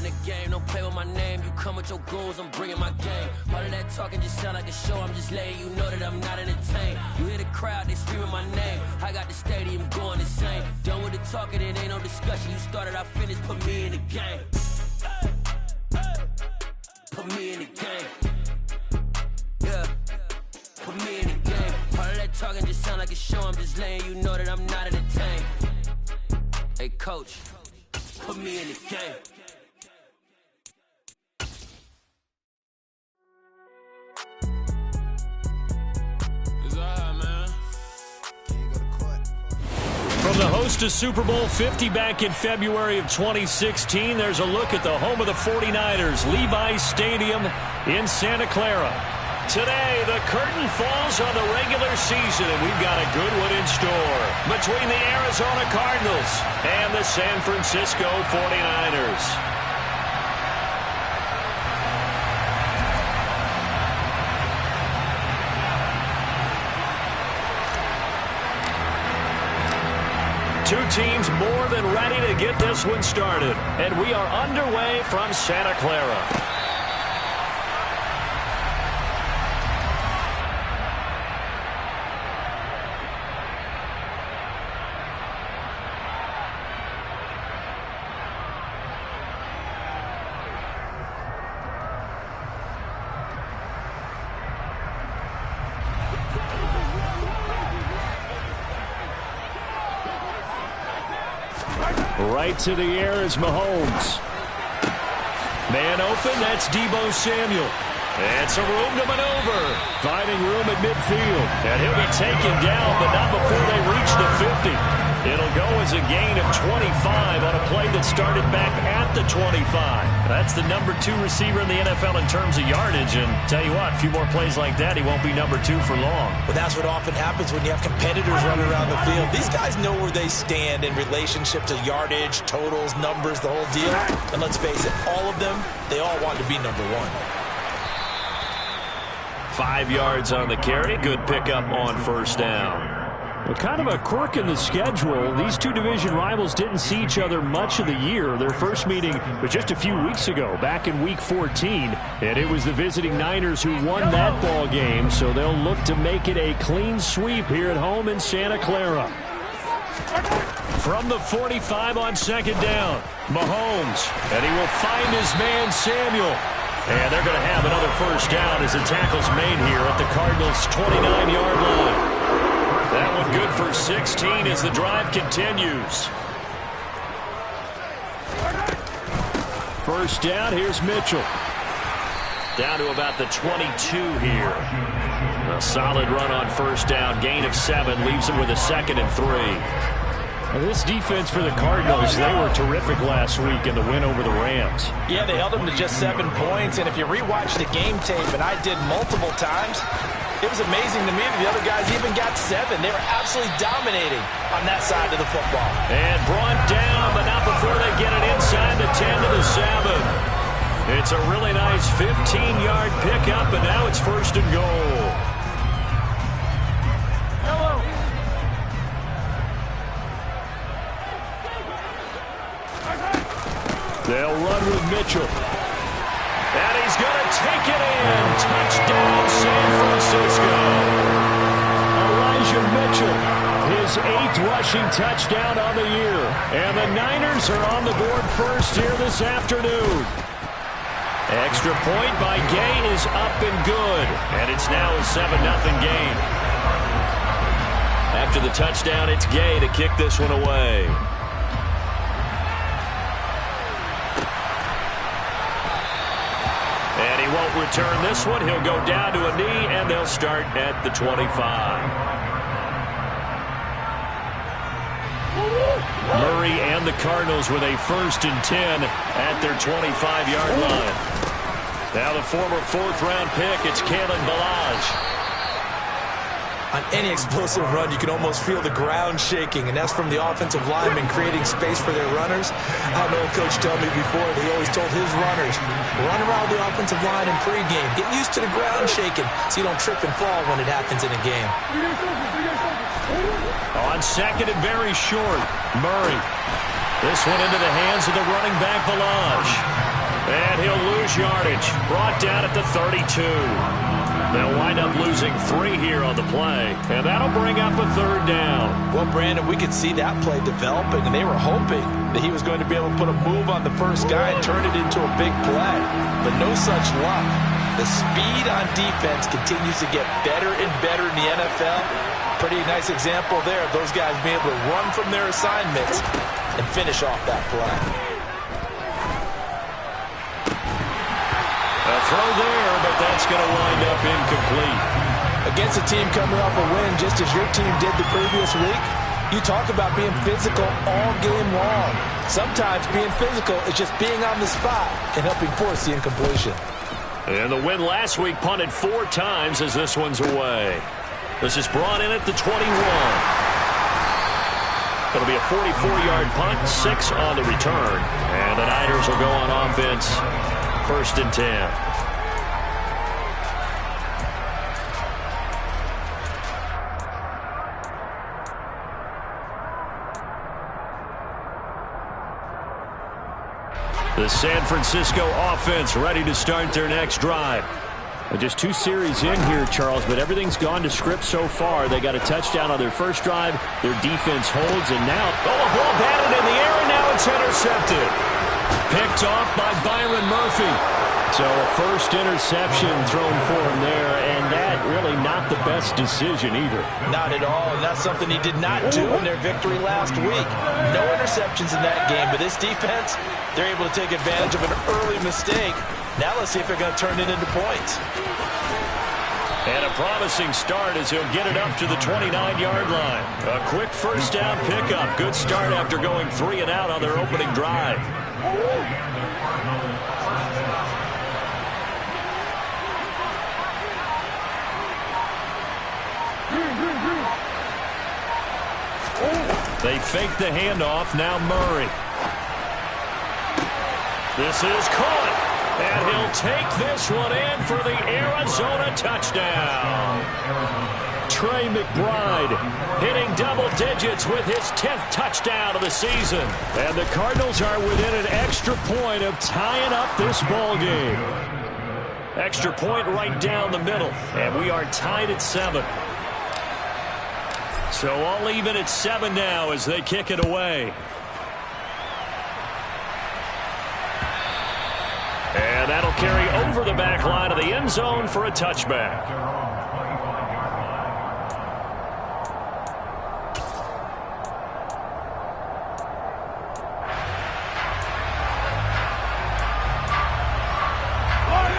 the game, don't play with my name. You come with your goons, I'm bringing my game. All of that talking just sound like a show, I'm just letting you know that I'm not entertained. You hear the crowd, they screaming my name. I got the stadium going insane. Done with the talking, it ain't no discussion. You started, I finished, put me in the game. Put me in the game. Yeah, put me in the game. All of that talking just sound like a show, I'm just letting you know that I'm not entertained. Hey coach, put me in the game. From the host of Super Bowl 50 back in February of 2016, there's a look at the home of the 49ers, Levi's Stadium in Santa Clara. Today, the curtain falls on the regular season, and we've got a good one in store between the Arizona Cardinals and the San Francisco 49ers. Two teams more than ready to get this one started. And we are underway from Santa Clara. Right to the air is Mahomes. Man open, that's Deebo Samuel. And some room to maneuver. Finding room at midfield. And he'll be taken down, but not before they reach the 50. It'll go as a gain of 25 on a play that started back at the 25. That's the number 2 receiver in the NFL in terms of yardage. And tell you what, a few more plays like that, he won't be number 2 for long. Well, that's what often happens when you have competitors running around the field. These guys know where they stand in relationship to yardage, totals, numbers, the whole deal. And let's face it, all of them, they all want to be number 1. 5 yards on the carry. Good pickup on first down. Well, kind of a quirk in the schedule. These two division rivals didn't see each other much of the year. Their first meeting was just a few weeks ago, back in Week 14. And it was the visiting Niners who won that ball game, so they'll look to make it a clean sweep here at home in Santa Clara. From the 45 on second down, Mahomes, and he will find his man Samuel. And they're going to have another first down as the tackle's made here at the Cardinals' 29-yard line. That one good for 16 as the drive continues. First down, here's Mitchell. Down to about the 22 here. A solid run on first down. Gain of 7 leaves him with a 2nd and 3. This defense for the Cardinals, they were terrific last week in the win over the Rams. Yeah, they held them to just 7 points. And if you rewatch the game tape, and I did multiple times, it was amazing to me that the other guys even got 7. They were absolutely dominating on that side of the football. And brought down, but not before they get it inside the 10 to the 7. It's a really nice 15-yard pickup, and now it's first and goal. They'll run with Mitchell. And he's going to take it in. Touchdown, San Francisco. Elijah Mitchell, his 8th rushing touchdown on the year. And the Niners are on the board first here this afternoon. Extra point by Gay is up and good. And it's now a 7-0 game. After the touchdown, it's Gay to kick this one away. And he won't return this one. He'll go down to a knee, and they'll start at the 25. Murray and the Cardinals with a 1st and 10 at their 25-yard line. Now the former 4th-round pick, it's Kalen Ballage. On any explosive run, you can almost feel the ground shaking, and that's from the offensive linemen creating space for their runners. I had an old coach tell me before, he always told his runners, run around the offensive line in pregame. Get used to the ground shaking so you don't trip and fall when it happens in a game. On second and very short, Murray. This one into the hands of the running back, Ballage. And he'll lose yardage. Brought down at the 32. They'll wind up losing 3 here on the play, and that'll bring up a 3rd down. Well, Brandon, we could see that play developing, and they were hoping that he was going to be able to put a move on the first guy and turn it into a big play. But no such luck. The speed on defense continues to get better and better in the NFL. Pretty nice example there of those guys being able to run from their assignments and finish off that play. A throw there, but that's going to wind up incomplete. Against a team coming off a win just as your team did the previous week, you talk about being physical all game long. Sometimes being physical is just being on the spot and helping force the incompletion. And the win last week punted 4 times as this one's away. This is brought in at the 21. It'll be a 44-yard punt, 6 on the return. And the Niners will go on offense, 1st and 10. The San Francisco offense ready to start their next drive. And just 2 series in here, Charles, but everything's gone to script so far. They got a touchdown on their first drive. Their defense holds, and now, a ball batted in the air, and now it's intercepted. Picked off by Byron Murphy. So a first interception thrown for him there, and that really not the best decision either. Not at all, and that's something he did not do in their victory last week. No interceptions in that game, but this defense, they're able to take advantage of an early mistake. Now let's see if they're going to turn it into points. And a promising start as he'll get it up to the 29-yard line. A quick first down pickup. Good start after going 3 and out on their opening drive. They fake the handoff. Now Murray. This is caught. And he'll take this one in for the Arizona touchdown. Trey McBride hitting double digits with his 10th touchdown of the season. And the Cardinals are within an extra point of tying up this ball game. Extra point right down the middle. And we are tied at 7. So all even at 7 now as they kick it away. And that'll carry over the back line of the end zone for a touchback.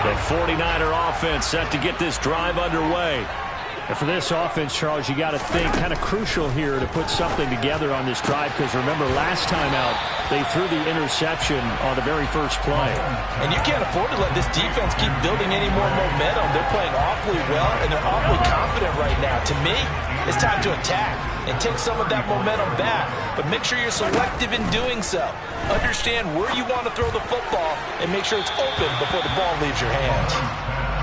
The 49er offense set to get this drive underway. And for this offense, Charles, you got to think kind of crucial here to put something together on this drive, because remember last time out they threw the interception on the very first play. And you can't afford to let this defense keep building any more momentum. They're playing awfully well, and they're awfully confident right now. To me, it's time to attack and take some of that momentum back, but make sure you're selective in doing so. Understand where you want to throw the football and make sure it's open before the ball leaves your hands.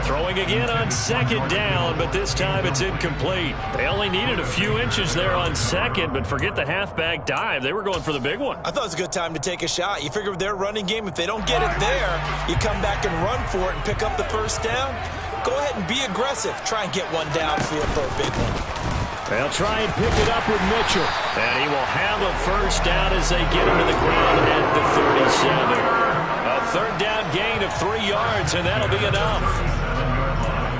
Throwing again on 2nd down, but this time it's incomplete. They only needed a few inches there on 2nd, but forget the halfback dive. They were going for the big one. I thought it was a good time to take a shot. You figure with their running game, if they don't get it there, you come back and run for it and pick up the first down. Go ahead and be aggressive. Try and get one downfield for a big one. They'll try and pick it up with Mitchell. And he will have a first down as they get him to the ground at the 37. A 3rd down gain of 3 yards, and that'll be enough.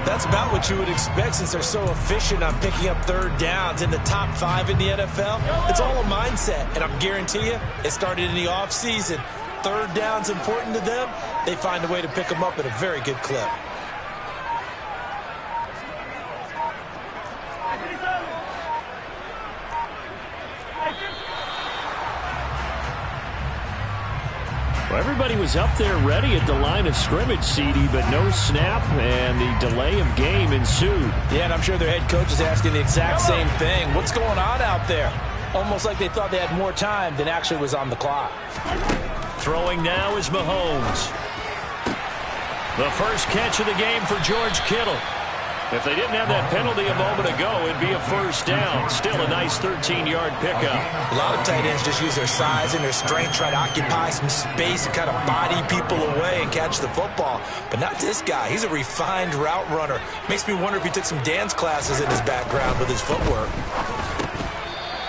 That's about what you would expect since they're so efficient on picking up 3rd downs in the top 5 in the NFL. It's all a mindset, and I'm guarantee you it started in the offseason. 3rd down's important to them. They find a way to pick them up at a very good clip. Well, everybody was up there ready at the line of scrimmage, CD, but no snap, and the delay of game ensued. Yeah, and I'm sure their head coach is asking the exact same thing. What's going on out there? Almost like they thought they had more time than actually was on the clock. Throwing now is Mahomes. The first catch of the game for George Kittle. If they didn't have that penalty a moment ago, it'd be a first down. Still a nice 13-yard pickup. A lot of tight ends just use their size and their strength, try to occupy some space and kind of body people away and catch the football. But not this guy. He's a refined route runner. Makes me wonder if he took some dance classes in his background with his footwork.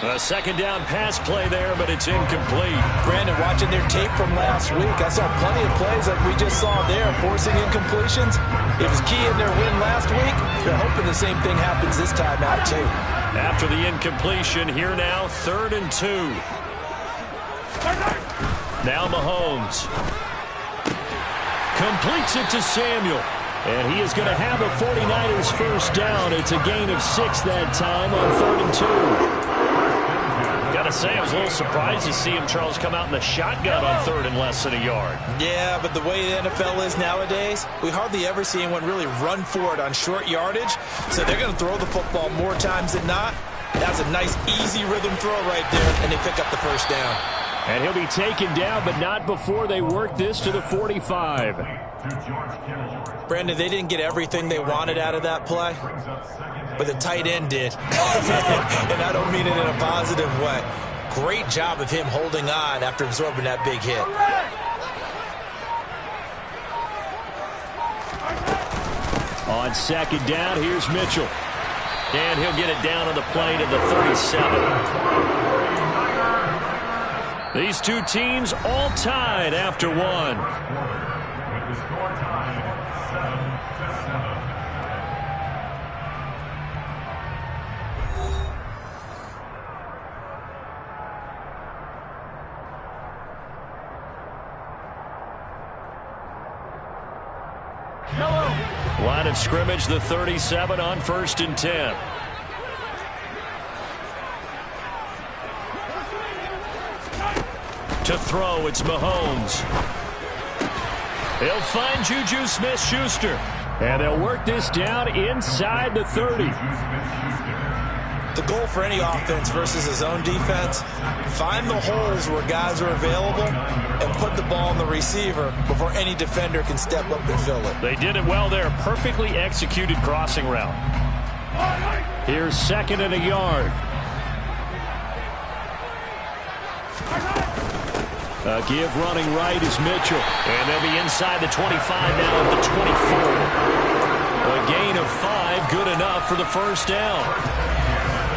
A second down pass play there, but it's incomplete. Brandon, watching their tape from last week, I saw plenty of plays like we just saw there, forcing incompletions. It was key in their win last week. They're hoping the same thing happens this time out, too. After the incompletion, here now, 3rd and 2. Now Mahomes. Completes it to Samuel. And he is going to have a 49ers first down. It's a gain of 6 that time on 3rd and 2. Gotta say, I was a little surprised to see him, Charles, come out in the shotgun on 3rd and less than a yard. Yeah, but the way the NFL is nowadays, we hardly ever see anyone really run for it on short yardage. So they're going to throw the football more times than not. That's a nice, easy rhythm throw right there, and they pick up the first down. And he'll be taken down, but not before they work this to the 45. Brandon, they didn't get everything they wanted out of that play, but the tight end did. And I don't mean it in a positive way. Great job of him holding on after absorbing that big hit. On second down, here's Mitchell. And he'll get it down on the plane to the 37. These two teams all tied after one. With the score tied 7-7. Line of scrimmage, the 37 on 1st and 10. To throw, it's Mahomes. He'll find Juju Smith-Schuster. And they'll work this down inside the 30. The goal for any offense versus his own defense, find the holes where guys are available and put the ball in the receiver before any defender can step up and fill it. They did it well there. Perfectly executed crossing route. Here's 2nd and a yard. A give running right is Mitchell. And they'll be inside the 25 now at the 24. A gain of 5, good enough for the first down.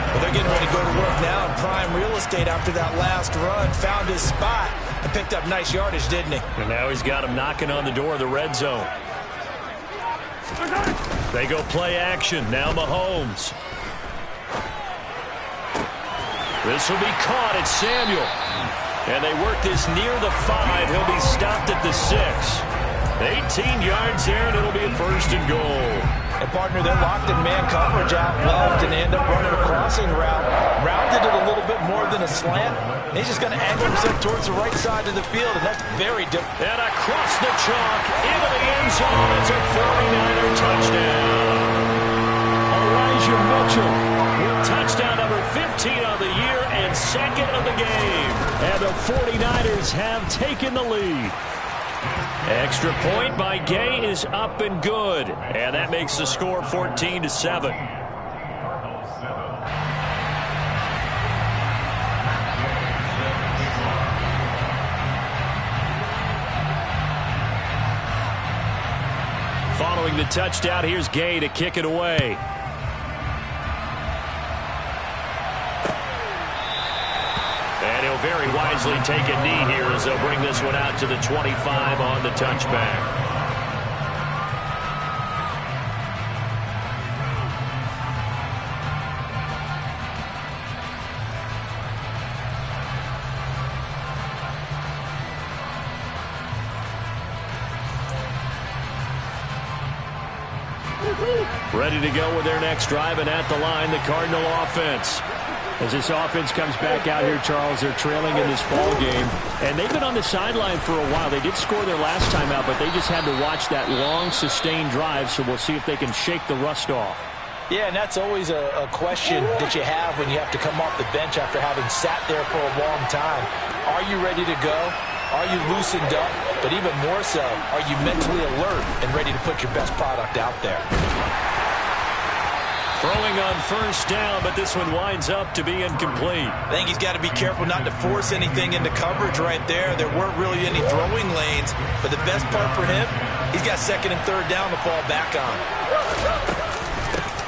Well, they're getting ready to go to work now in prime real estate after that last run. Found his spot and picked up nice yardage, didn't he? And now he's got him knocking on the door of the red zone. They go play action. Now Mahomes. This will be caught at Samuel. And they work this near the 5. He'll be stopped at the 6. 18 yards there, and it'll be a 1st and goal. And partner, they're locked in man coverage out left, and they end up running a crossing route. Rounded it a little bit more than a slant. And he's just going to angle himself towards the right side of the field, and that's very different. And across the chalk, into the end zone. It's a 49er touchdown. Elijah Mitchell with touchdown number 15 on the year and 2nd of the game. And the 49ers have taken the lead. Extra point by Gay is up and good. And that makes the score 14-7. Following the touchdown, here's Gay to kick it away. And he'll very wisely take a knee here as they'll bring this one out to the 25 on the touchback. Ready to go with their next drive, and at the line, the Cardinal offense. As this offense comes back out here, Charles, they're trailing in this ball game. And they've been on the sideline for a while. They did score their last time out, but they just had to watch that long, sustained drive, so we'll see if they can shake the rust off. Yeah, and that's always a question that you have when you have to come off the bench after having sat there for a long time. Are you ready to go? Are you loosened up? But even more so, are you mentally alert and ready to put your best product out there? Throwing on first down, but this one winds up to be incomplete. I think he's got to be careful not to force anything into coverage right there. There weren't really any throwing lanes, but the best part for him, he's got second and third down to fall back on.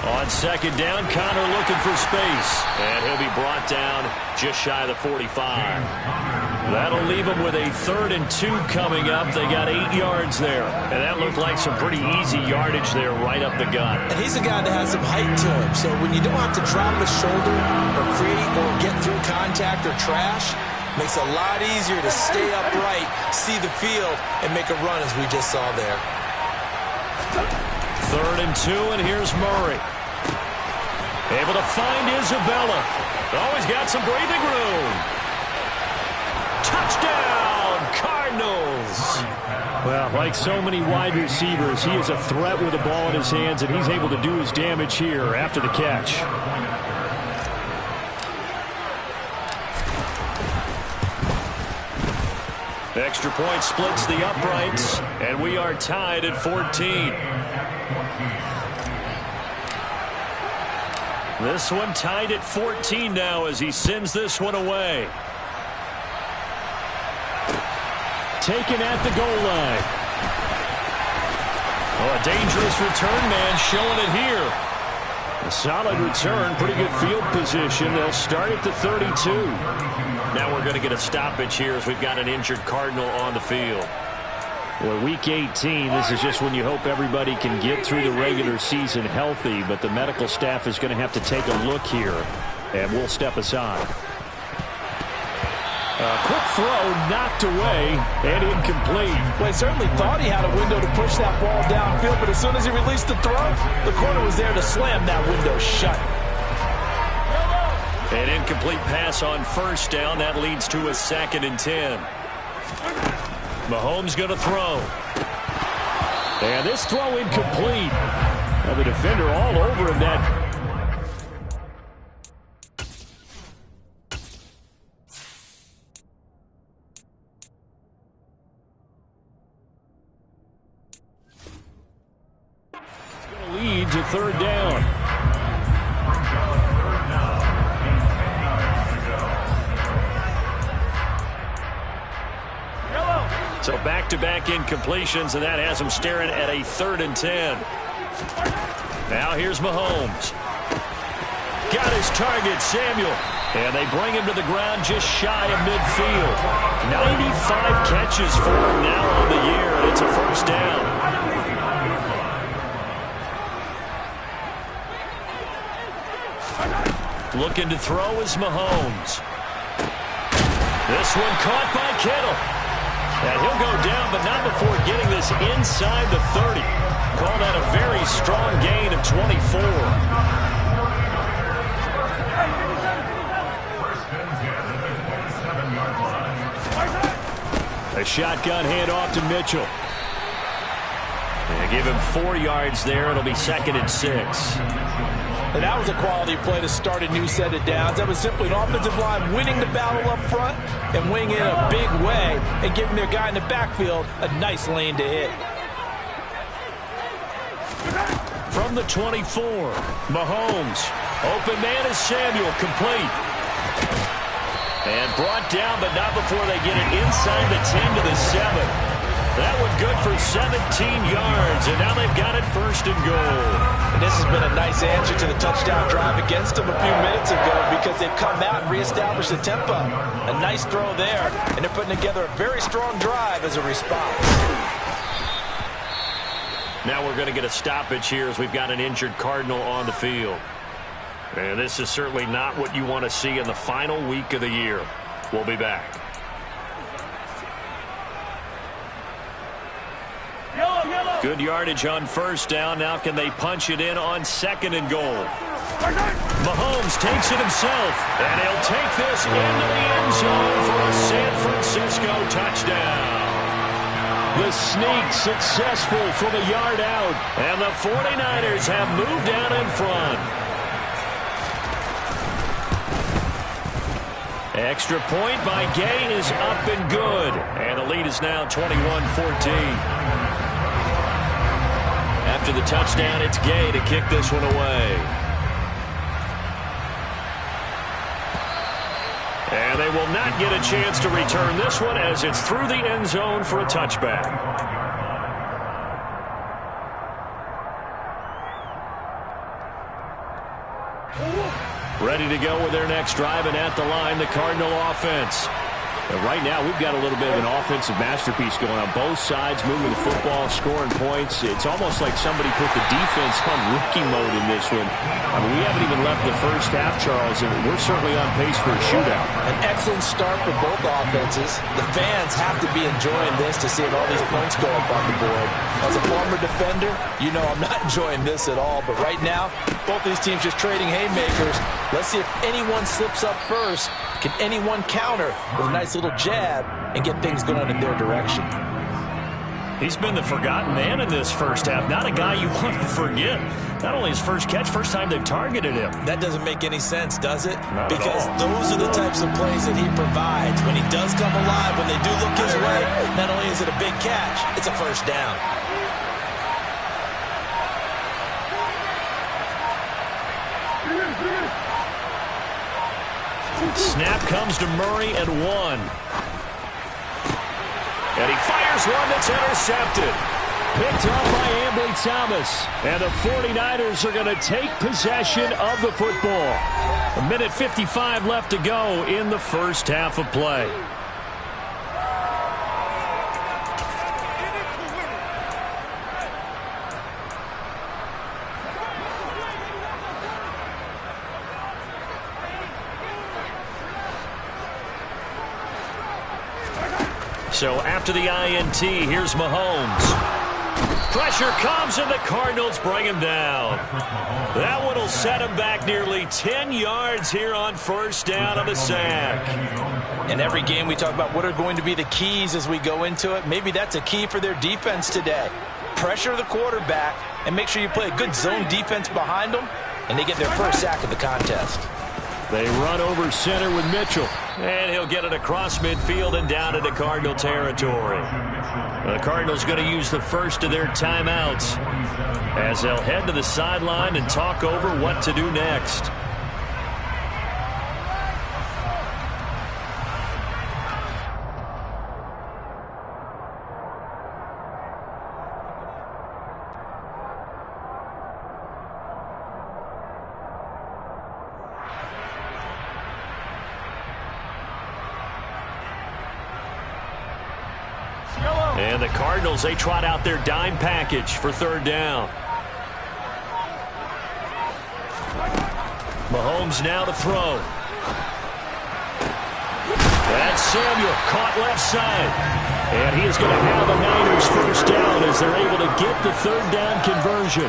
On second down, Connor looking for space. And he'll be brought down just shy of the 45. That'll leave him with a 3rd and 2 coming up. They got 8 yards there. And that looked like some pretty easy yardage there right up the gut. And he's a guy that has some height to him. So when you don't have to drop a shoulder or create or get through contact or trash, makes it a lot easier to stay upright, see the field, and make a run as we just saw there. 3rd and 2, and here's Murray. Able to find Isabella. Oh, he's got some breathing room. Touchdown, Cardinals. Well, like so many wide receivers, he is a threat with the ball in his hands, and he's able to do his damage here after the catch. Extra point splits the uprights, and we are tied at 14. This one tied at 14 now as he sends this one away. Taken at the goal line. Oh, a dangerous return man showing it here. A solid return, pretty good field position. They'll start at the 32. Now we're going to get a stoppage here as we've got an injured Cardinal on the field. Well, week 18, this is just when you hope everybody can get through the regular season healthy, but the medical staff is going to have to take a look here, and we'll step aside. A quick throw knocked away and incomplete. Well, he certainly thought he had a window to push that ball downfield, but as soon as he released the throw, the corner was there to slam that window shut. An incomplete pass on first down. That leads to a 2nd and 10. Mahomes going to throw. And this throw incomplete. Now the defender all over him. That going to lead to 3rd down. So back-to-back incompletions, and that has him staring at a 3rd and 10. Now here's Mahomes. Got his target, Samuel. And they bring him to the ground just shy of midfield. 95 catches for him now on the year, and it's a 1st down. Looking to throw is Mahomes. This one caught by Kittle. And he'll go down, but not before getting this inside the 30. Call that a very strong gain of 24. A shotgun handoff to Mitchell. And give him 4 yards there. It'll be 2nd and 6. And that was a quality play to start a new set of downs. That was simply an offensive line winning the battle up front and winning in a big way and giving their guy in the backfield a nice lane to hit. From the 24, Mahomes. Open man is Samuel, complete. And brought down, but not before they get it inside the 10 to the 7. That one good for 17 yards, and now they've got it 1st and goal. And this has been a nice answer to the touchdown drive against them a few minutes ago because they've come out and reestablished the tempo. A nice throw there, and they're putting together a very strong drive as a response. Now we're going to get a stoppage here as we've got an injured Cardinal on the field. And this is certainly not what you want to see in the final week of the year. We'll be back. Good yardage on 1st down. Now can they punch it in on 2nd and goal? Mahomes takes it himself, and he'll take this into the end zone for a San Francisco touchdown. The sneak successful from a yard out, and the 49ers have moved down in front. Extra point by Gay is up and good, and the lead is now 21-14. After the touchdown, it's Gay to kick this one away. And they will not get a chance to return this one as it's through the end zone for a touchback. Ready to go with their next drive, and at the line, the Cardinal offense. And right now, we've got a little bit of an offensive masterpiece going on both sides, moving the football, scoring points. It's almost like somebody put the defense on rookie mode in this one. I mean, we haven't even left the first half, Charles, and we're certainly on pace for a shootout. An excellent start for both offenses. The fans have to be enjoying this to see all these points go up on the board. As a former defender, you know I'm not enjoying this at all. But right now, both these teams just trading haymakers. Let's see if anyone slips up first. Can anyone counter with a nice little jab and get things going in their direction? He's been the forgotten man in this first half. Not a guy you want to forget. Not only his first catch, first time they've targeted him. That doesn't make any sense, does it? Not because at all. Those are the types of plays that he provides. When he does come alive, when they do look his way, not only is it a big catch, it's a first down. Snap comes to Murray at 1. And he fires one that's intercepted. Picked up by Ambly Thomas. And the 49ers are going to take possession of the football. 1:55 left to go in the first half of play. So after the INT, here's Mahomes. Pressure comes, and the Cardinals bring him down. That one will set him back nearly 10 yards here on first down on the sack. In every game, we talk about what are going to be the keys as we go into it. Maybe that's a key for their defense today. Pressure the quarterback and make sure you play a good zone defense behind them, and they get their first sack of the contest. They run over center with Mitchell. And he'll get it across midfield and down into Cardinal territory. The Cardinals going to use the first of their timeouts as they'll head to the sideline and talk over what to do next. And the Cardinals, they trot out their dime package for third down. Mahomes now to throw. That's Samuel, caught left side. And he is going to have the Niners first down as they're able to get the third down conversion.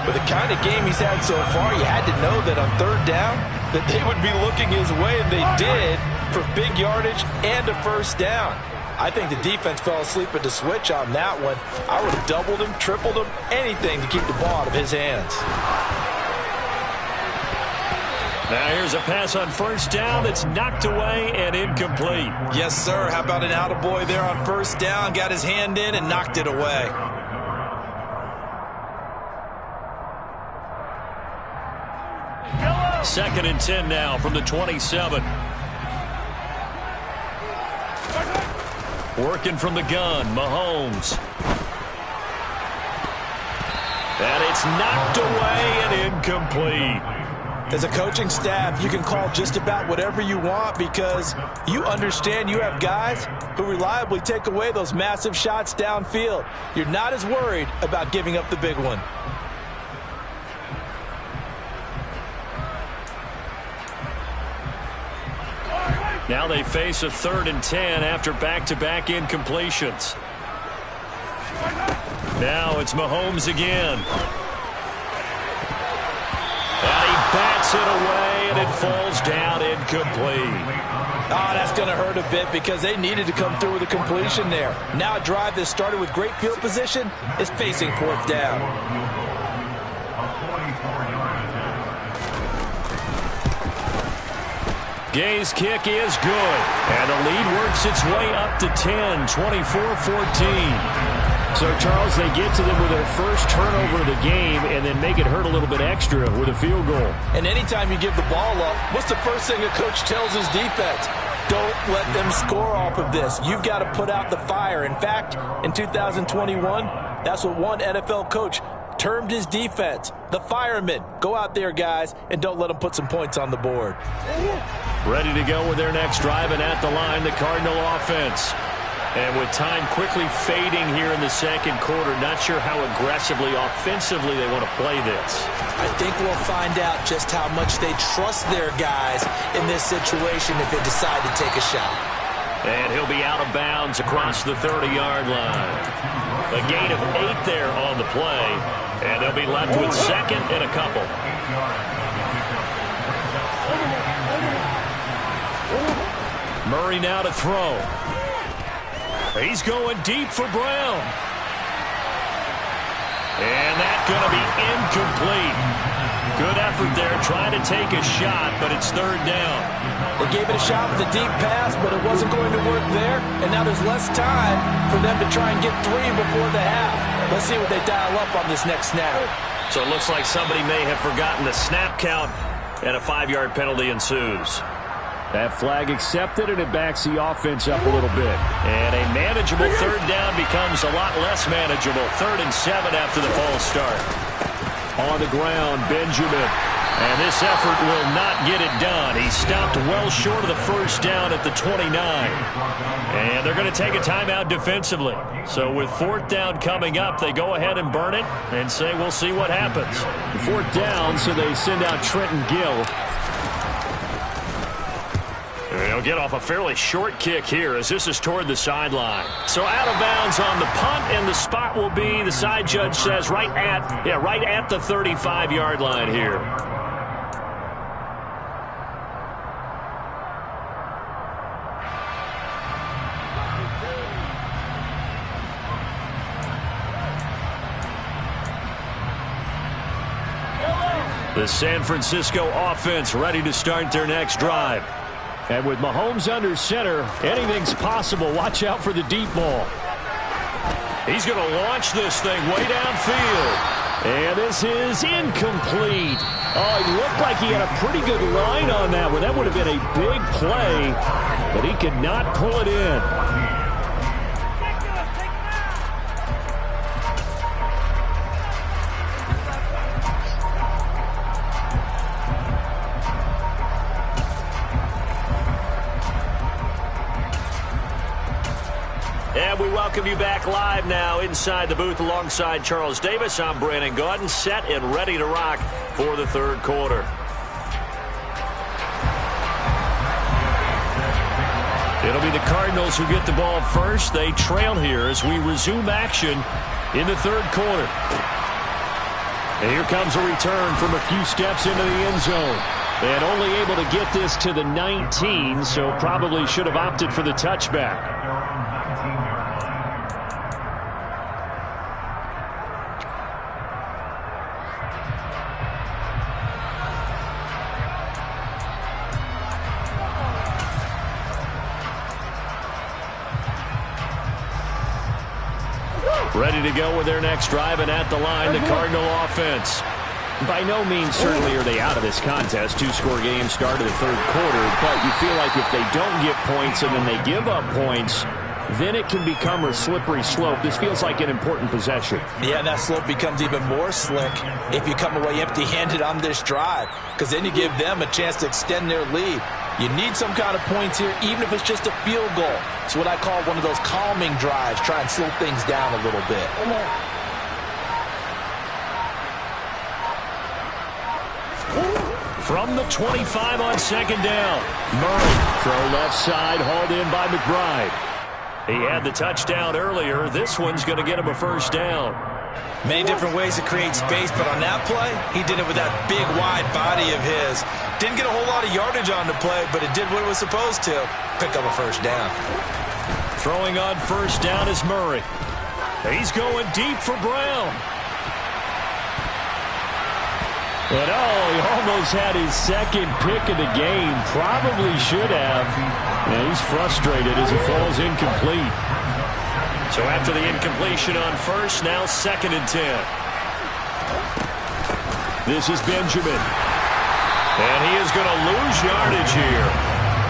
With the kind of game he's had so far, you had to know that on third down that they would be looking his way, and they did, for big yardage and a first down. I think the defense fell asleep at the switch on that one. I would have doubled him, tripled him, anything to keep the ball out of his hands. Now here's a pass on first down that's knocked away and incomplete. Yes, sir. How about an attaboy there on first down? Got his hand in and knocked it away. Second and 10 now from the 27. Working from the gun, Mahomes. And it's knocked away and incomplete. As a coaching staff, you can call just about whatever you want because you understand you have guys who reliably take away those massive shots downfield. You're not as worried about giving up the big one. Now they face a 3rd and 10 after back-to-back incompletions. Now it's Mahomes again. And he bats it away, and it falls down incomplete. Oh, that's going to hurt a bit because they needed to come through with a completion there. Now a drive that started with great field position is facing 4th down. Gay's kick is good, and the lead works its way up to 10, 24-14. So, Charles, they get to them with their first turnover of the game and then make it hurt a little bit extra with a field goal. And anytime you give the ball up, what's the first thing a coach tells his defense? Don't let them score off of this. You've got to put out the fire. In fact, in 2021, that's what one NFL coach termed his defense, the firemen. Go out there, guys, and don't let them put some points on the board. Ready to go with their next drive, and at the line, the Cardinal offense. And with time quickly fading here in the second quarter, not sure how aggressively, offensively they want to play this. I think we'll find out just how much they trust their guys in this situation if they decide to take a shot. And he'll be out of bounds across the 30-yard line. A gain of 8 there on the play, and they'll be left with second and a couple. Murray now to throw. He's going deep for Brown. And that's going to be incomplete. Good effort there, trying to take a shot, but it's third down. They gave it a shot with a deep pass, but it wasn't going to work there. And now there's less time for them to try and get 3 before the half. Let's see what they dial up on this next snap. So it looks like somebody may have forgotten the snap count, and a 5-yard penalty ensues. That flag accepted, and it backs the offense up a little bit. And a manageable third down becomes a lot less manageable. 3rd and 7 after the false start. On the ground, Benjamin. And this effort will not get it done. He stopped well short of the first down at the 29. And they're going to take a timeout defensively. So with 4th down coming up, they go ahead and burn it and say we'll see what happens. 4th down, so they send out Trenton Gill. They'll get off a fairly short kick here as this is toward the sideline. So out of bounds on the punt, and the spot will be, the side judge says, right at the 35-yard line here. The San Francisco offense ready to start their next drive. And with Mahomes under center, anything's possible. Watch out for the deep ball. He's going to launch this thing way downfield. And this is incomplete. Oh, he looked like he had a pretty good line on that one. That would have been a big play, but he could not pull it in. And we welcome you back live now inside the booth alongside Charles Davis. I'm Brandon Gaudin, set and ready to rock for the third quarter. It'll be the Cardinals who get the ball first. They trail here as we resume action in the third quarter. And here comes a return from a few steps into the end zone. And only able to get this to the 19, so probably should have opted for the touchback. Ready to go with their next drive, and at the line, the Cardinal offense. By no means certainly are they out of this contest. 2-score game start of the third quarter, but you feel like if they don't get points and then they give up points, then it can become a slippery slope. This feels like an important possession. Yeah, and that slope becomes even more slick if you come away empty-handed on this drive, because then you give them a chance to extend their lead. You need some kind of points here, even if it's just a field goal. It's what I call one of those calming drives. Try and slow things down a little bit. From the 25 on second down. Murray, throw left side, hauled in by McBride. He had the touchdown earlier. This one's going to get him a first down. Many different ways to create space, but on that play, he did it with that big, wide body of his. Didn't get a whole lot of yardage on the play, but it did what it was supposed to. Pick up a first down. Throwing on first down is Murray. He's going deep for Brown. And he almost had his second pick of the game. Probably should have. And he's frustrated as it falls incomplete. So after the incompletion on first, now 2nd and 10. This is Benjamin. And he is going to lose yardage here.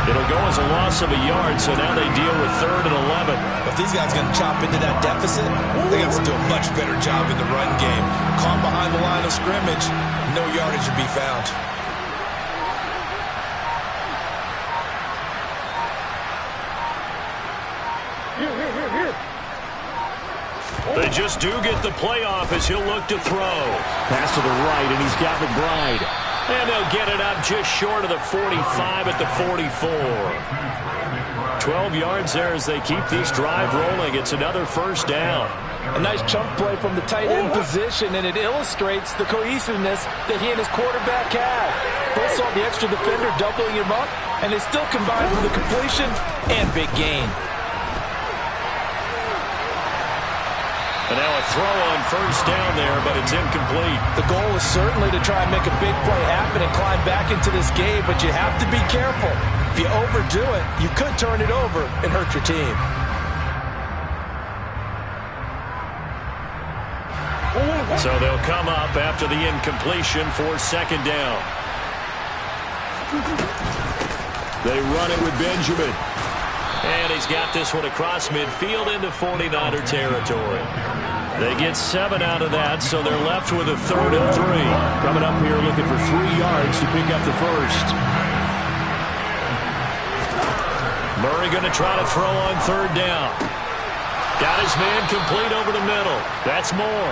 It'll go as a loss of a yard, so now they deal with 3rd and 11. If these guys are going to chop into that deficit, they got to do a much better job in the run game. Caught behind the line of scrimmage, no yardage to be found. They just do get the playoff as he'll look to throw. Pass to the right, and he's got McBride. And they'll get it up just short of the 45 at the 44. 12 yards there as they keep this drive rolling. It's another first down. A nice chunk play from the tight end position, and it illustrates the cohesiveness that he and his quarterback have. Both saw the extra defender doubling him up, and they still combined for the completion and big gain. And now a throw on first down there, but it's incomplete. The goal is certainly to try and make a big play happen and climb back into this game, but you have to be careful. If you overdo it, you could turn it over and hurt your team. So they'll come up after the incompletion for 2nd down. They run it with Benjamin. And he's got this one across midfield into 49er territory. They get 7 out of that, so they're left with a 3rd and 3. Coming up here looking for 3 yards to pick up the first. Murray going to try to throw on 3rd down. Got his man complete over the middle. That's more.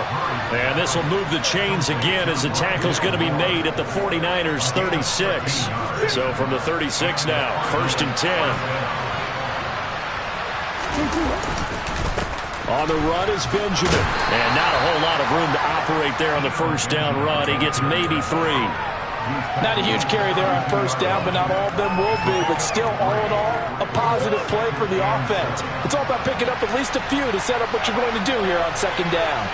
And this will move the chains again as the tackle's going to be made at the 49ers 36. So from the 36 now, 1st and 10. On the run is Benjamin. And not a whole lot of room to operate there on the first down run. He gets maybe 3. Not a huge carry there on first down, but not all of them will be. But still, all in all, a positive play for the offense. It's all about picking up at least a few to set up what you're going to do here on 2nd down.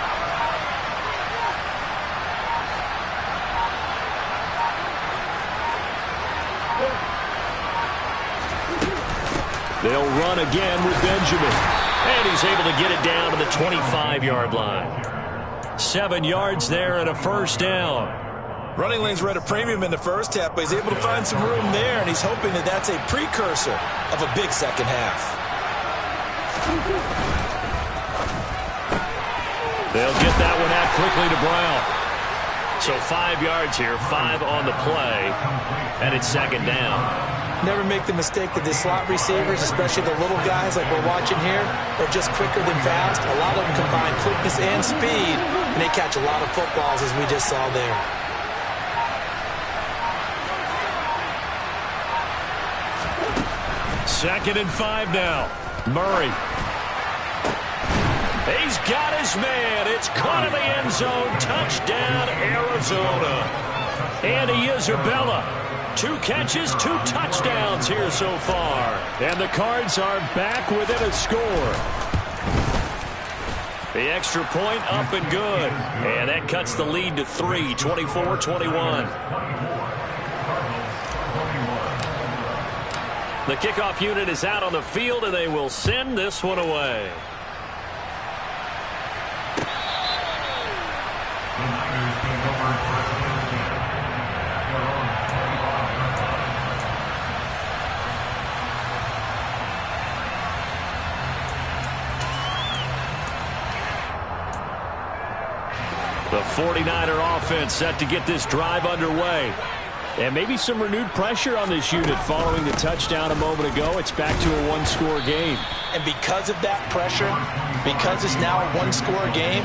They'll run again with Benjamin. And he's able to get it down to the 25-yard line. 7 yards there and a first down. Running lanes were at a premium in the first half, but he's able to find some room there, and he's hoping that that's a precursor of a big second half. They'll get that one out quickly to Brown. So 5 yards here, 5 on the play, and it's 2nd down. Never make the mistake that the slot receivers, especially the little guys like we're watching here, are just quicker than fast. A lot of them combine quickness and speed, and they catch a lot of footballs, as we just saw there. Second and 5 now. Murray. He's got his man. It's caught in the end zone. Touchdown, Arizona. Andy Isabella. 2 catches, 2 touchdowns here so far. And the Cards are back within a score. The extra point up and good. And that cuts the lead to 3, 24-21. The kickoff unit is out on the field, and they will send this one away. The 49er offense set to get this drive underway. And maybe some renewed pressure on this unit following the touchdown a moment ago. It's back to a 1-score game. And because of that pressure, because it's now a 1-score game,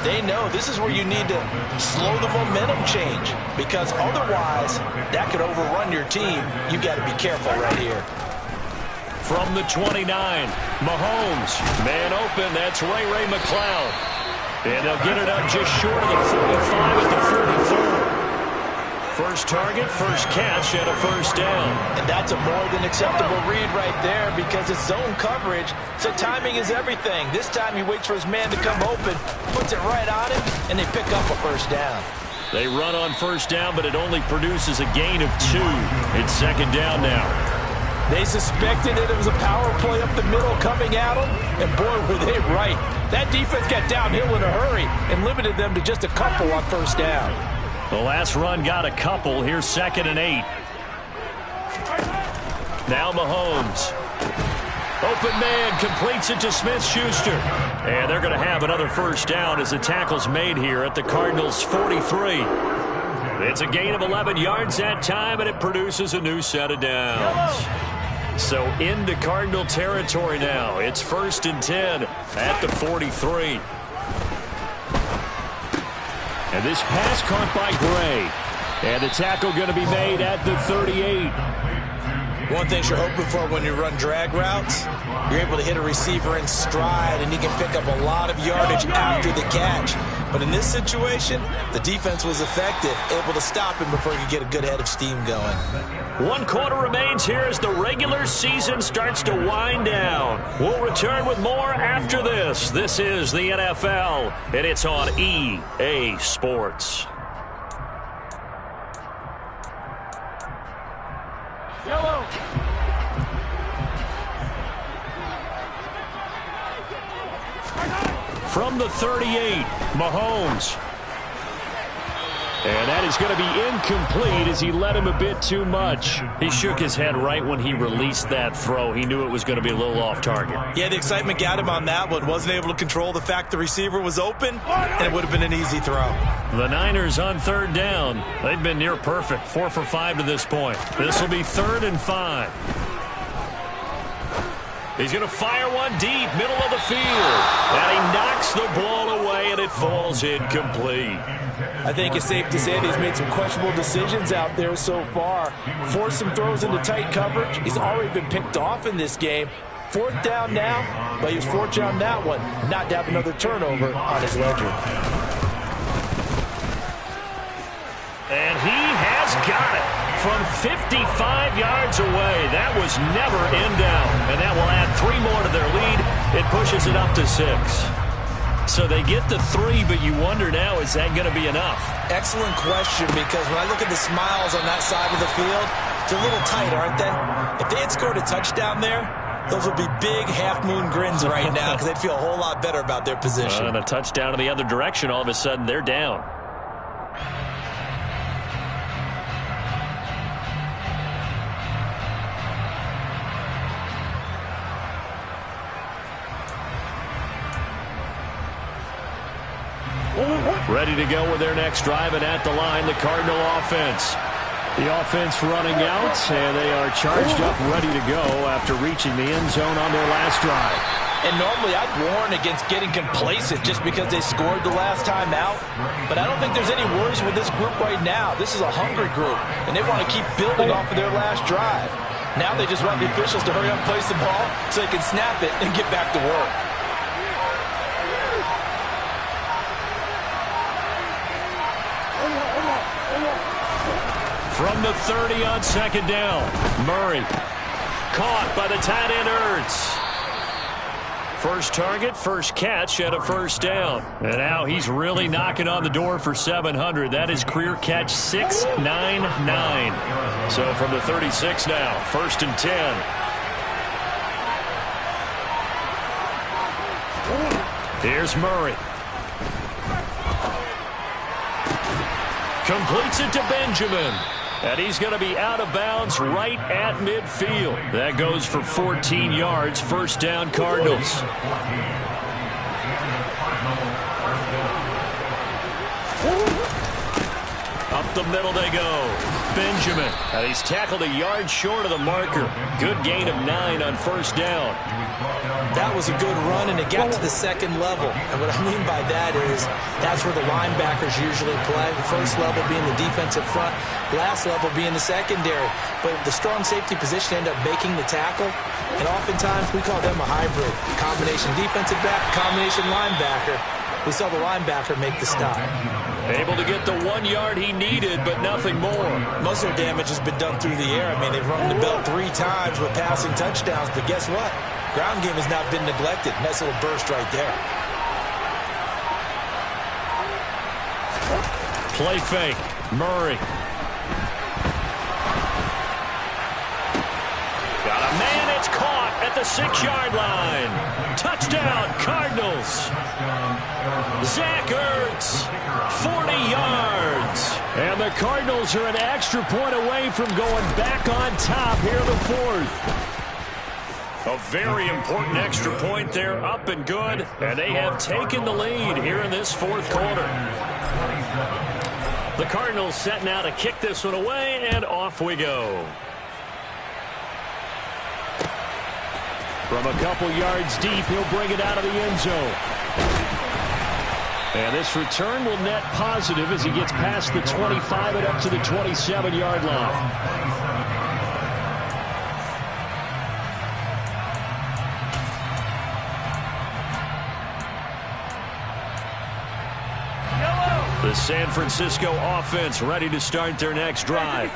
they know this is where you need to slow the momentum change. Because otherwise, that could overrun your team. You got to be careful right here. From the 29, Mahomes. Man open, that's Ray McCloud. And they'll get it up just short of the 45 at the 44. First target, first catch, and a first down. And that's a more than acceptable read right there because it's zone coverage, so timing is everything. This time he waits for his man to come open, puts it right on him, and they pick up a first down. They run on first down, but it only produces a gain of 2. It's 2nd down now. They suspected that it was a power play up the middle coming at them, and boy, were they right. That defense got downhill in a hurry and limited them to just a couple on first down. The last run got a couple. Here's 2nd and 8. Now Mahomes. Open man completes it to Smith-Schuster. And they're going to have another first down as the tackle's made here at the Cardinals' 43. It's a gain of 11 yards that time, and it produces a new set of downs. So into Cardinal territory now. It's 1st and 10 at the 43. And this pass caught by Gray. And the tackle going to be made at the 38. One thing you're hoping for when you run drag routes, you're able to hit a receiver in stride, and he can pick up a lot of yardage after the catch. But in this situation, the defense was effective, able to stop him before he could get a good head of steam going. 1 quarter remains here as the regular season starts to wind down. We'll return with more after this. This is the NFL, and it's on EA Sports. Yellow. From the 38, Mahomes. And that is going to be incomplete as he led him a bit too much. He shook his head right when he released that throw. He knew it was going to be a little off target. Yeah, the excitement got him on that one. Wasn't able to control the fact the receiver was open, and it would have been an easy throw. The Niners on 3rd down. They've been near perfect, 4 for 5 to this point. This will be 3rd and 5. He's going to fire one deep, middle of the field. And he knocks the ball away, and it falls incomplete. I think it's safe to say that he's made some questionable decisions out there so far. Forced some throws into tight coverage. He's already been picked off in this game. 4th down now, but he was fortunate on that one not to have another turnover on his ledger. And he has got it from 55 yards away. That was never in down. And that will add 3 more to their lead. It pushes it up to 6. So they get the 3, but you wonder now, is that going to be enough? Excellent question, because when I look at the smiles on that side of the field, they're a little tight, aren't they? If they had scored a touchdown there, those would be big half-moon grins right now because they'd feel a whole lot better about their position. And a touchdown in the other direction, all of a sudden they're down. Ready to go with their next drive, and at the line, the Cardinal offense. The offense running out, and they are charged up, ready to go after reaching the end zone on their last drive. And normally I'd warn against getting complacent just because they scored the last time out. But I don't think there's any worries with this group right now. This is a hungry group, and they want to keep building off of their last drive. Now they just want the officials to hurry up and place the ball so they can snap it and get back to work. From the 30 on 2nd down, Murray caught by the tight end Ertz. First target, first catch, and a first down. And now he's really knocking on the door for 700. That is career catch 699. So from the 36 now, 1st and 10. Here's Murray. Completes it to Benjamin. And he's going to be out of bounds right at midfield. That goes for 14 yards. First down, Cardinals. Up the middle they go. Benjamin. And he's tackled a yard short of the marker. Good gain of 9 on first down. That was a good run, and it got to the second level. And what I mean by that is that's where the linebackers usually play. The first level being the defensive front, last level being the secondary. But the strong safety position ended up making the tackle, and oftentimes we call them a hybrid. Combination defensive back, combination linebacker. We saw the linebacker make the stop. Able to get the 1 yard he needed, but nothing more. Most of their damage has been done through the air. I mean, they've run the belt 3 times with passing touchdowns, but guess what? Ground game has not been neglected. Nice little burst right there. Play fake. Murray. Got a at the 6-yard line. Touchdown, Cardinals. Zach Ertz, 40 yards. And the Cardinals are an extra point away from going back on top here in the fourth. A very important extra point there, up and good. And they have taken the lead here in this fourth quarter. The Cardinals set now to kick this one away, and off we go. From a couple yards deep, he'll bring it out of the end zone. And this return will net positive as he gets past the 25 and up to the 27-yard line. The San Francisco offense ready to start their next drive.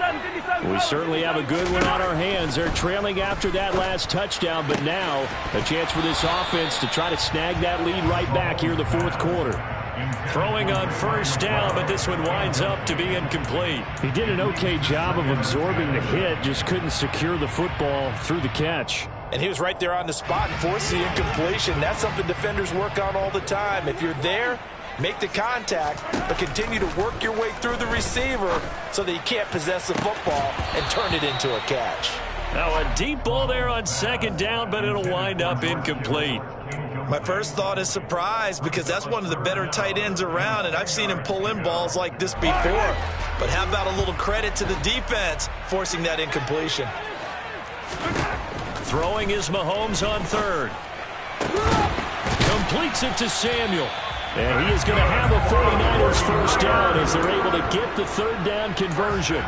We certainly have a good one on our hands. They're trailing after that last touchdown, but now a chance for this offense to try to snag that lead right back here in the fourth quarter. Throwing on first down, but this one winds up to be incomplete. He did an okay job of absorbing the hit, just couldn't secure the football through the catch. And he was right there on the spot and forced the incompletion. That's something defenders work on all the time. If you're there, make the contact, but continue to work your way through the receiver so that you can't possess the football and turn it into a catch. Now a deep ball there on second down, but it'll wind up incomplete. My first thought is surprise, because that's one of the better tight ends around, and I've seen him pull in balls like this before. But how about a little credit to the defense forcing that incompletion? Throwing is Mahomes on third. Completes it to Samuel. And he is going to have a 49ers first down as they're able to get the third down conversion.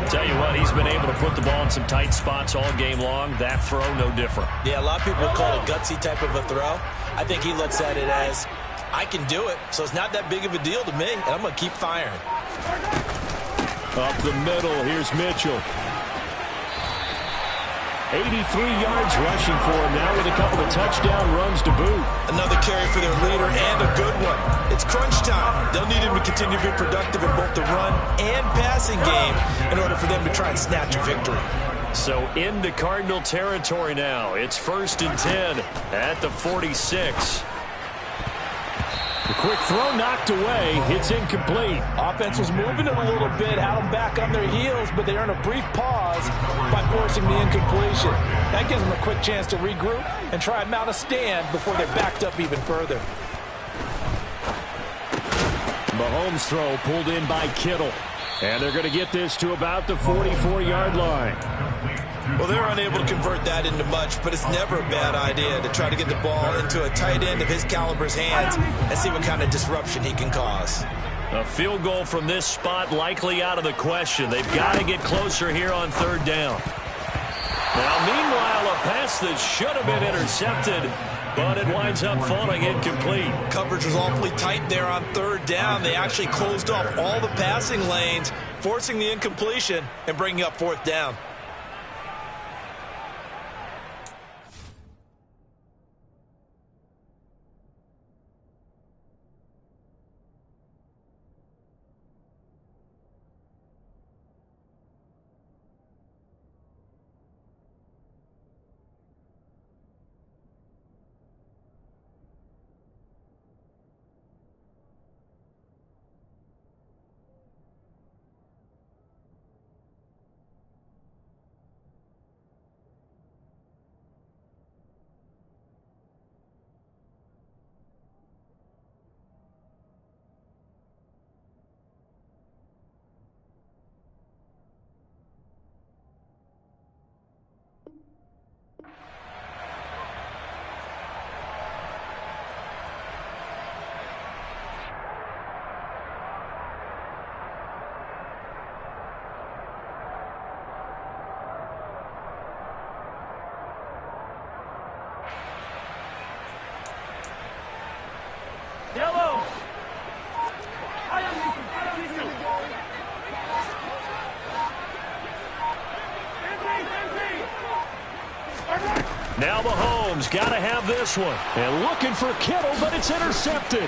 Tell you what, he's been able to put the ball in some tight spots all game long. That throw, no different. Yeah, a lot of people call it a gutsy type of a throw. I think he looks at it as, I can do it, so it's not that big of a deal to me, and I'm going to keep firing. Up the middle, here's Mitchell. 83 yards rushing for him now with a couple of touchdown runs to boot. Another carry for their leader, and a good one. It's crunch time. They'll need him to continue to be productive in both the run and passing game in order for them to try and snatch a victory. So into Cardinal territory now. It's 1st and 10 at the 46. The quick throw knocked away. It's incomplete. Offense was moving it a little bit, had them back on their heels, but they earn a brief pause by forcing the incompletion. That gives them a quick chance to regroup and try and mount a stand before they're backed up even further. Mahomes' throw pulled in by Kittle. And they're going to get this to about the 44-yard line. Well, they're unable to convert that into much, but it's never a bad idea to try to get the ball into a tight end of his caliber's hands and see what kind of disruption he can cause. A field goal from this spot likely out of the question. They've got to get closer here on third down. Now, meanwhile, a pass that should have been intercepted, but it winds up falling incomplete. Coverage was awfully tight there on third down. They actually closed off all the passing lanes, forcing the incompletion and bringing up fourth down. Now Mahomes got to have this one. And looking for Kittle, but it's intercepted.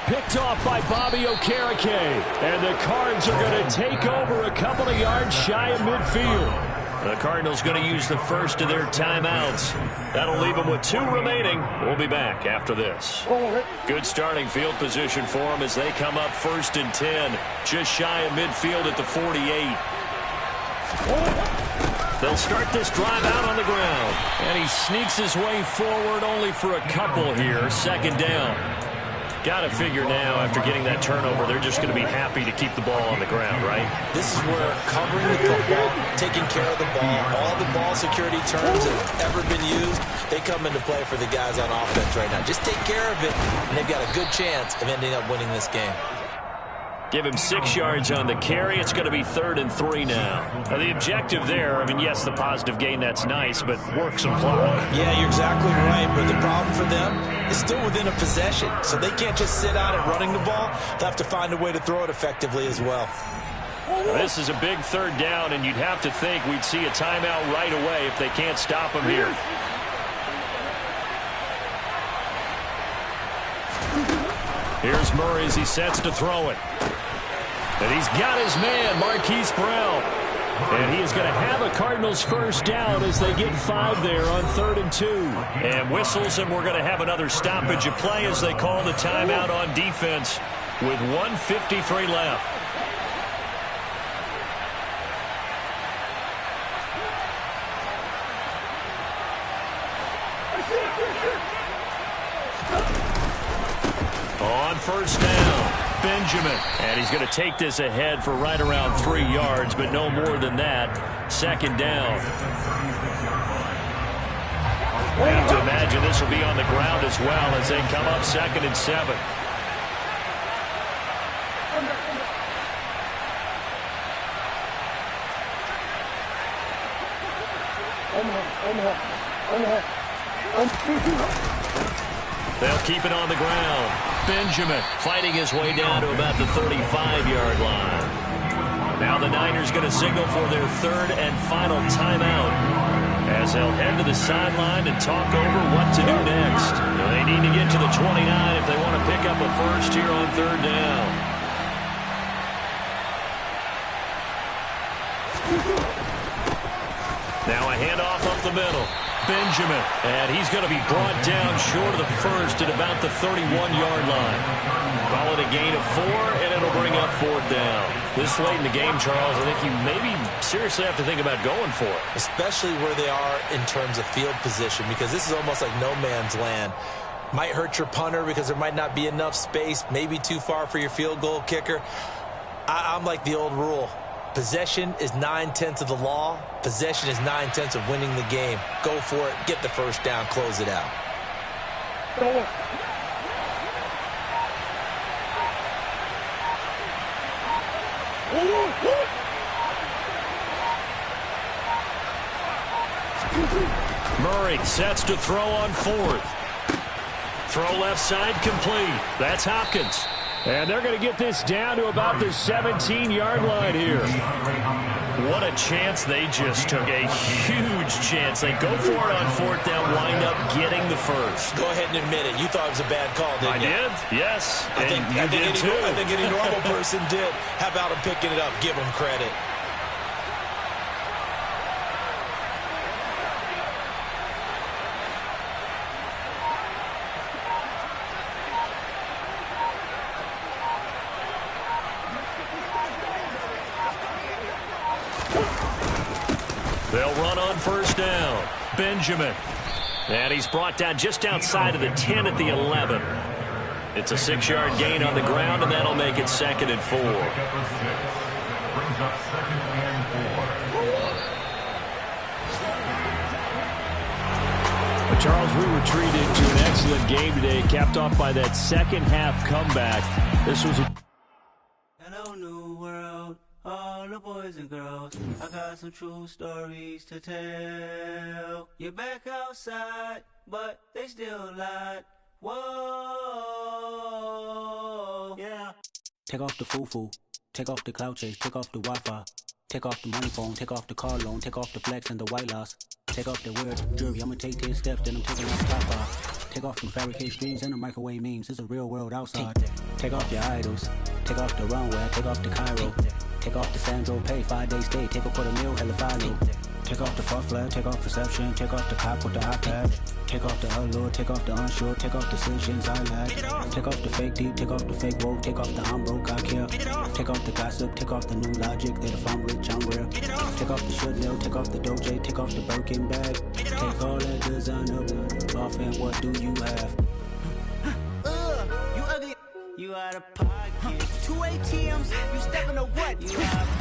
Picked off by Bobby Okereke. And the Cards are going to take over a couple of yards shy of midfield. The Cardinals going to use the first of their timeouts. That'll leave them with 2 remaining. We'll be back after this. Good starting field position for them as they come up 1st and 10. Just shy of midfield at the 48. They'll start this drive out on the ground. And he sneaks his way forward only for a couple here. 2nd down. Got to figure now, after getting that turnover, they're just going to be happy to keep the ball on the ground, right? This is where covering the football, taking care of the ball, all the ball security terms that have ever been used, they come into play for the guys on offense right now. Just take care of it, and they've got a good chance of ending up winning this game. Give him 6 yards on the carry. It's going to be 3rd and 3 now. Now, the objective there, I mean, yes, the positive gain, that's nice, but work some clock. Yeah, you're exactly right, but the problem for them is still within a possession, so they can't just sit out at running the ball. They'll have to find a way to throw it effectively as well. Now, this is a big 3rd down, and you'd have to think we'd see a timeout right away if they can't stop him here. Here's Murray as he sets to throw it. And he's got his man, Marquise Brown. And he is going to have a Cardinals 1st down as they get 5 there on 3rd and 2. And whistles, and we're going to have another stoppage of play as they call the timeout on defense with 1:53 left. On 1st down, Benjamin. And he's going to take this ahead for right around 3 yards, but no more than that. 2nd down. I have to imagine this will be on the ground as well as they come up 2nd and 7. They'll keep it on the ground. Benjamin fighting his way down to about the 35-yard line. Now the Niners going to signal for their 3rd and final timeout as they'll head to the sideline and talk over what to do next. They need to get to the 29 if they want to pick up a first here on 3rd down. Now a handoff up the middle. Benjamin, and he's going to be brought down short of the first at about the 31-yard line. Call it a gain of 4, and it'll bring up 4th down. This late in the game, Charles, I think you maybe seriously have to think about going for it. Especially where they are in terms of field position, because this is almost like no man's land. Might hurt your punter because there might not be enough space, maybe too far for your field goal kicker. I'm like the old rule. Possession is 9/10 of the law. Possession is 9/10 of winning the game. Go for it. Get the 1st down. Close it out. Murray sets to throw on 4th. Throw left side complete. That's Hopkins. And they're going to get this down to about the 17-yard line here. What a chance they just took. A huge chance. They go for it on 4th down, wind up getting the first. Go ahead and admit it. You thought it was a bad call, didn't you? I did, yes. I think any normal person did. How about him picking it up? Give him credit. They'll run on 1st down. Benjamin. And he's brought down just outside of the 10 at the 11. It's a 6-yard gain on the ground, and that'll make it 2nd and 4. Brings up 2nd and 4. Charles, we were treated to an excellent game today, capped off by that second-half comeback. This was a... Hello, new world. All the boys and girls, I got some true stories to tell. You're back outside, but they still lied. Whoa, yeah. Take off the foo-foo, take off the cloud chase, take off the Wi-Fi, take off the money phone, take off the car loan, take off the flex and the white loss, take off the weird jewelry. I'ma take 10 steps, then I'm taking off top off. Take off them fabricated dreams and the microwave memes. It's a real world outside. Take off your idols. Take off the runway. Take off the Cairo. Take off the Sandro pay. 5-day stay. Take a $250,000. Hella final. Take off the far flag. Take off perception. Take off the cop with the iPad. Take off the allure. Take off the unsure. Take off decisions I lack. Take off the fake deep. Take off the fake woke. Take off the I'm broke. I care. Take off the gossip. Take off the new logic that if I'm rich I'm rare. Take off the should know. Take off the Doja. Take off the Birkin bag. Take all that designer off and what do you have? You ugly. You out of pocket. 2 ATMs, you stepping to what? You out of